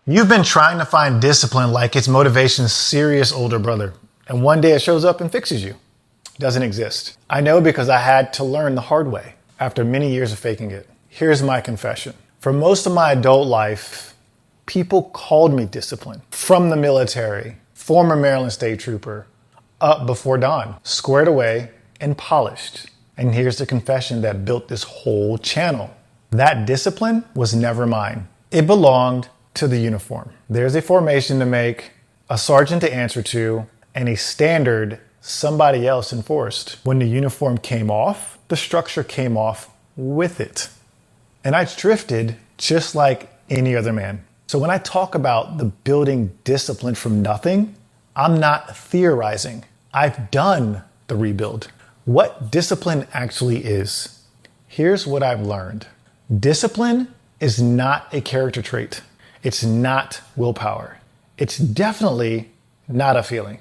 You've been trying to find discipline like it's motivation's serious older brother, and one day it shows up and fixes you. It doesn't exist. I know because I had to learn the hard way after many years of faking it. Here's my confession. For most of my adult life, people called me disciplined. From the military, former Maryland State Trooper, up before dawn, squared away and polished. And here's the confession that built this whole channel. That discipline was never mine. It belonged to the uniform. There's a formation to make, a sergeant to answer to, and a standard somebody else enforced. When the uniform came off, the structure came off with it. And I drifted just like any other man. So when I talk about the building discipline from nothing, I'm not theorizing. I've done the rebuild. What discipline actually is. Here's what I've learned. Discipline is not a character trait. It's not willpower. It's definitely not a feeling.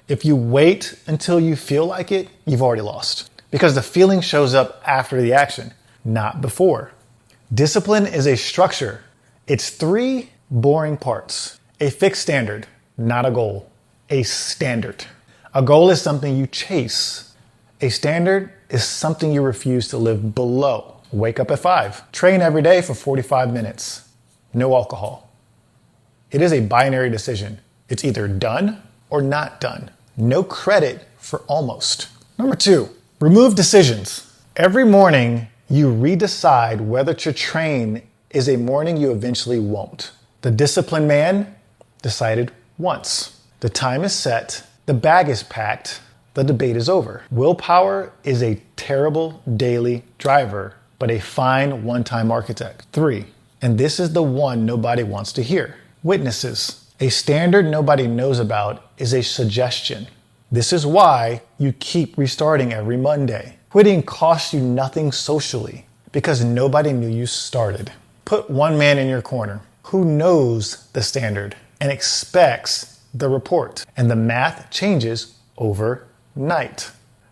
If you wait until you feel like it, you've already lost. Because the feeling shows up after the action, not before. Discipline is a structure. It's 3 boring parts. A fixed standard, not a goal. A standard. A goal is something you chase. A standard is something you refuse to live below. Wake up at 5. Train every day for 45 minutes. No alcohol. It is a binary decision. It's either done or not done. No credit for almost. Number 2, remove decisions. Every morning, you redecide whether to train is a morning you eventually won't. The disciplined man decided once. The time is set, the bag is packed, the debate is over. Willpower is a terrible daily driver, but a fine one-time architect. 3, and this is the one nobody wants to hear. Witnesses. A standard nobody knows about is a suggestion. This is why you keep restarting every Monday. Quitting costs you nothing socially because nobody knew you started. Put one man in your corner who knows the standard and expects the report, and the math changes overnight.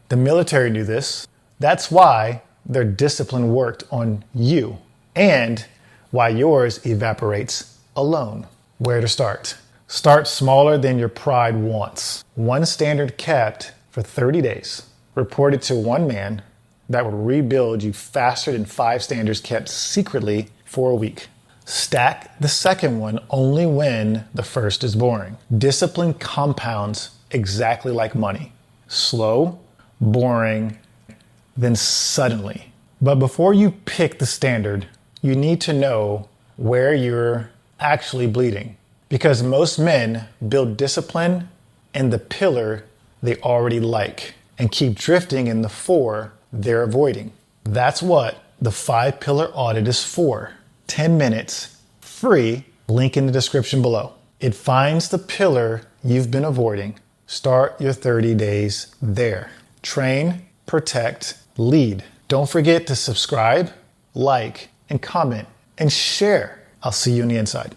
The military knew this. That's why their discipline worked on you and why yours evaporates alone. Where to start? Start smaller than your pride wants. One standard kept for 30 days. Report it to one man that will rebuild you faster than 5 standards kept secretly for a week. Stack the second one only when the first is boring. Discipline compounds exactly like money. Slow, boring, then suddenly. But before you pick the standard, you need to know where you're actually bleeding. Because most men build discipline in the pillar they already like and keep drifting in the 4 they're avoiding. That's what the 5-pillar audit is for. 10 minutes, free, link in the description below. It finds the pillar you've been avoiding. Start your 30 days there. Train, protect, lead. Don't forget to subscribe, like, and comment, and share. I'll see you on the inside.